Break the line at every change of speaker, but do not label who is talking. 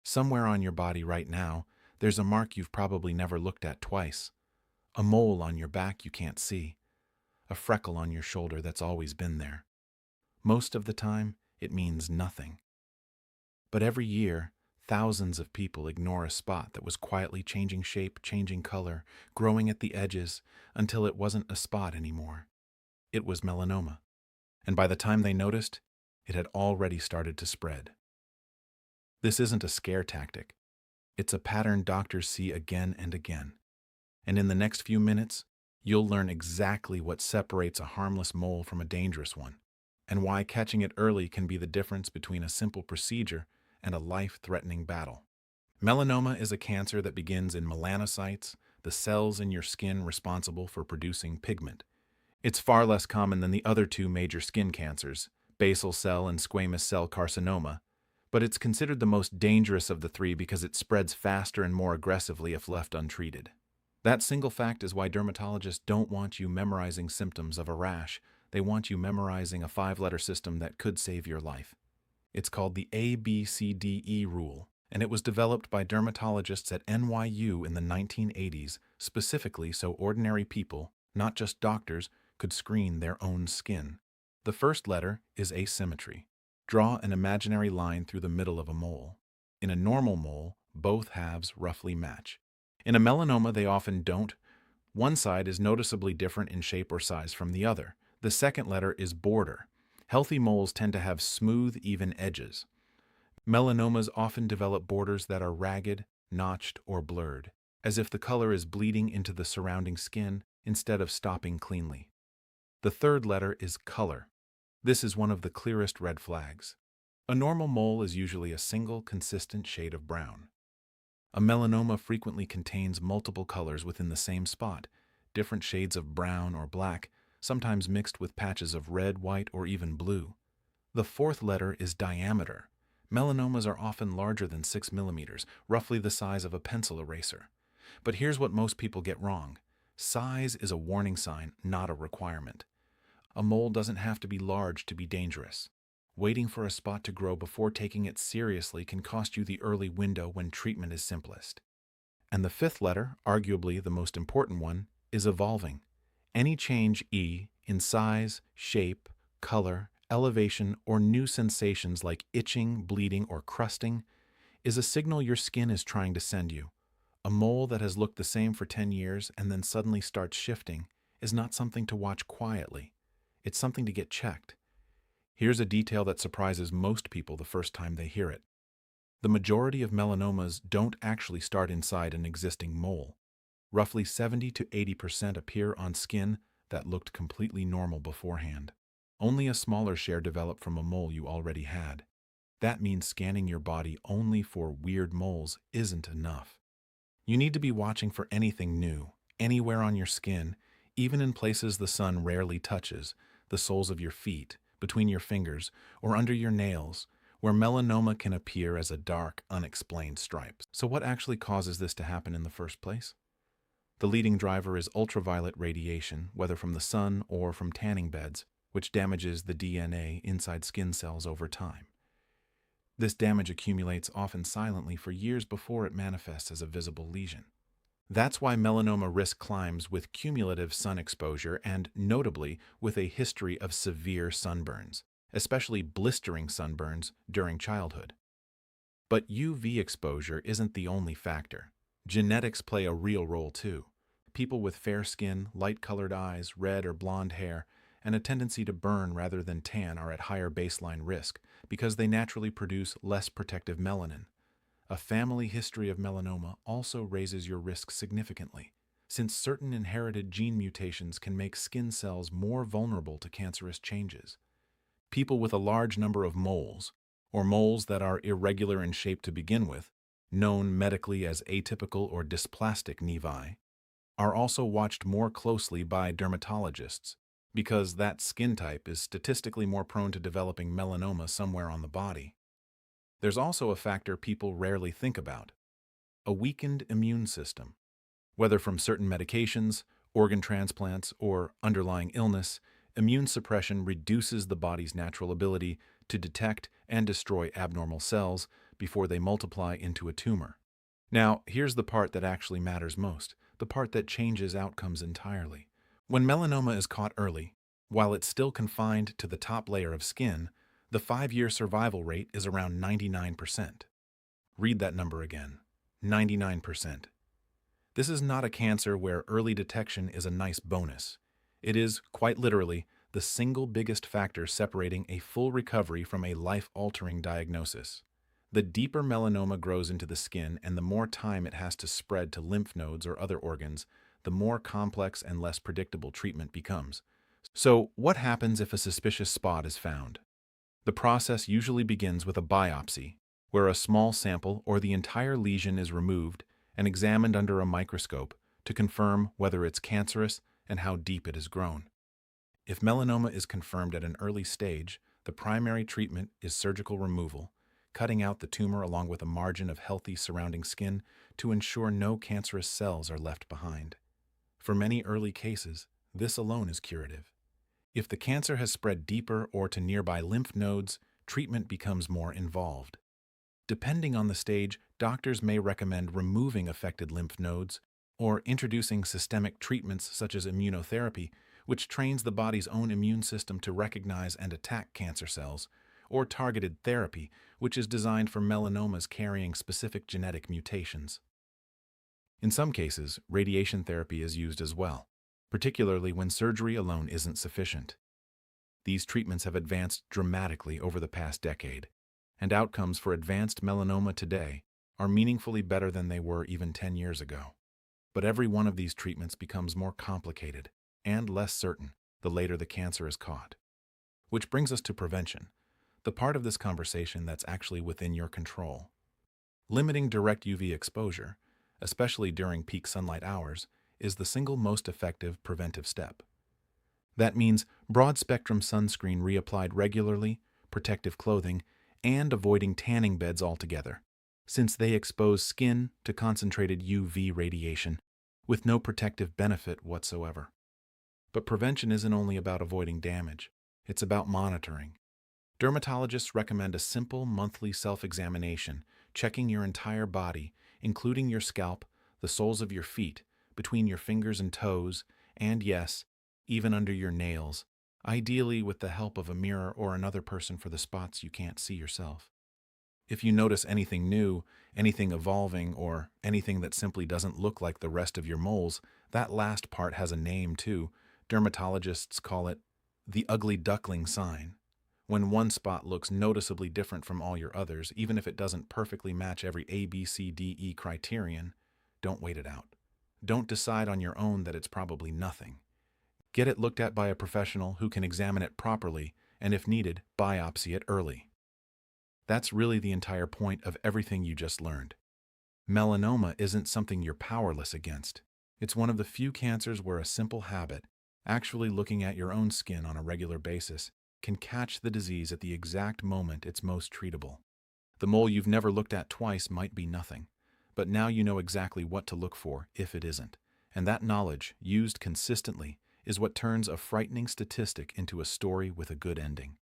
Somewhere on your body right now, there's a mark you've probably never looked at twice, a mole on your back you can't see, a freckle on your shoulder that's always been there. Most of the time, it means nothing. But every year, thousands of people ignore a spot that was quietly changing shape, changing color, growing at the edges, until it wasn't a spot anymore. It was melanoma. And by the time they noticed, it had already started to spread. This isn't a scare tactic. It's a pattern doctors see again and again. And in the next few minutes, you'll learn exactly what separates a harmless mole from a dangerous one, and why catching it early can be the difference between a simple procedure and a life-threatening battle. Melanoma is a cancer that begins in melanocytes, the cells in your skin responsible for producing pigment. It's far less common than the other two major skin cancers, basal cell and squamous cell carcinoma, but it's considered the most dangerous of the three because it spreads faster and more aggressively if left untreated. That single fact is why dermatologists don't want you memorizing symptoms of a rash. They want you memorizing a 5-letter system that could save your life. It's called the ABCDE rule, and it was developed by dermatologists at NYU in the 1980s, specifically so ordinary people, not just doctors, could screen their own skin. The first letter is asymmetry. Draw an imaginary line through the middle of a mole. In a normal mole, both halves roughly match. In a melanoma, they often don't. One side is noticeably different in shape or size from the other. The second letter is border. Healthy moles tend to have smooth, even edges. Melanomas often develop borders that are ragged, notched, or blurred, as if the color is bleeding into the surrounding skin instead of stopping cleanly. The third letter is color. This is one of the clearest red flags. A normal mole is usually a single, consistent shade of brown. A melanoma frequently contains multiple colors within the same spot, different shades of brown or black, sometimes mixed with patches of red, white, or even blue. The fourth letter is diameter. Melanomas are often larger than 6 millimeters, roughly the size of a pencil eraser. But here's what most people get wrong. Size is a warning sign, not a requirement. A mole doesn't have to be large to be dangerous. Waiting for a spot to grow before taking it seriously can cost you the early window when treatment is simplest. And the fifth letter, arguably the most important one, is evolving. Any change E in size, shape, color, elevation, or new sensations like itching, bleeding, or crusting is a signal your skin is trying to send you. A mole that has looked the same for 10 years and then suddenly starts shifting is not something to watch quietly. It's something to get checked. Here's a detail that surprises most people the first time they hear it. The majority of melanomas don't actually start inside an existing mole. Roughly 70 to 80% appear on skin that looked completely normal beforehand. Only a smaller share develop from a mole you already had. That means scanning your body only for weird moles isn't enough. You need to be watching for anything new, anywhere on your skin, even in places the sun rarely touches, the soles of your feet, between your fingers, or under your nails, where melanoma can appear as a dark, unexplained stripe. So what actually causes this to happen in the first place? The leading driver is ultraviolet radiation, whether from the sun or from tanning beds, which damages the DNA inside skin cells over time. This damage accumulates often silently for years before it manifests as a visible lesion. That's why melanoma risk climbs with cumulative sun exposure and, notably, with a history of severe sunburns, especially blistering sunburns during childhood. But UV exposure isn't the only factor. Genetics play a real role too. People with fair skin, light-colored eyes, red or blonde hair, and a tendency to burn rather than tan are at higher baseline risk because they naturally produce less protective melanin. A family history of melanoma also raises your risk significantly, since certain inherited gene mutations can make skin cells more vulnerable to cancerous changes. People with a large number of moles, or moles that are irregular in shape to begin with, known medically as atypical or dysplastic nevi, are also watched more closely by dermatologists because that skin type is statistically more prone to developing melanoma somewhere on the body. There's also a factor people rarely think about: a weakened immune system. Whether from certain medications, organ transplants, or underlying illness, immune suppression reduces the body's natural ability to detect and destroy abnormal cells, before they multiply into a tumor. Now, here's the part that actually matters most, the part that changes outcomes entirely. When melanoma is caught early, while it's still confined to the top layer of skin, the 5-year survival rate is around 99%. Read that number again, 99%. This is not a cancer where early detection is a nice bonus. It is, quite literally, the single biggest factor separating a full recovery from a life-altering diagnosis. The deeper melanoma grows into the skin and the more time it has to spread to lymph nodes or other organs, the more complex and less predictable treatment becomes. So, what happens if a suspicious spot is found? The process usually begins with a biopsy, where a small sample or the entire lesion is removed and examined under a microscope to confirm whether it's cancerous and how deep it has grown. If melanoma is confirmed at an early stage, the primary treatment is surgical removal, cutting out the tumor along with a margin of healthy surrounding skin to ensure no cancerous cells are left behind. For many early cases, this alone is curative. If the cancer has spread deeper or to nearby lymph nodes, treatment becomes more involved. Depending on the stage, doctors may recommend removing affected lymph nodes or introducing systemic treatments such as immunotherapy, which trains the body's own immune system to recognize and attack cancer cells, or targeted therapy, which is designed for melanomas carrying specific genetic mutations. In some cases, radiation therapy is used as well, particularly when surgery alone isn't sufficient. These treatments have advanced dramatically over the past decade, and outcomes for advanced melanoma today are meaningfully better than they were even 10 years ago. But every one of these treatments becomes more complicated and less certain the later the cancer is caught. Which brings us to prevention, the part of this conversation that's actually within your control. Limiting direct UV exposure, especially during peak sunlight hours, is the single most effective preventive step. That means broad-spectrum sunscreen reapplied regularly, protective clothing, and avoiding tanning beds altogether, since they expose skin to concentrated UV radiation with no protective benefit whatsoever. But prevention isn't only about avoiding damage, it's about monitoring. Dermatologists recommend a simple monthly self-examination, checking your entire body, including your scalp, the soles of your feet, between your fingers and toes, and yes, even under your nails, ideally with the help of a mirror or another person for the spots you can't see yourself. If you notice anything new, anything evolving, or anything that simply doesn't look like the rest of your moles, that last part has a name too. Dermatologists call it the ugly duckling sign. When one spot looks noticeably different from all your others, even if it doesn't perfectly match every A, B, C, D, E criterion, don't wait it out. Don't decide on your own that it's probably nothing. Get it looked at by a professional who can examine it properly, and if needed, biopsy it early. That's really the entire point of everything you just learned. Melanoma isn't something you're powerless against. It's one of the few cancers where a simple habit, actually looking at your own skin on a regular basis, can catch the disease at the exact moment it's most treatable. The mole you've never looked at twice might be nothing, but now you know exactly what to look for if it isn't. And that knowledge, used consistently, is what turns a frightening statistic into a story with a good ending.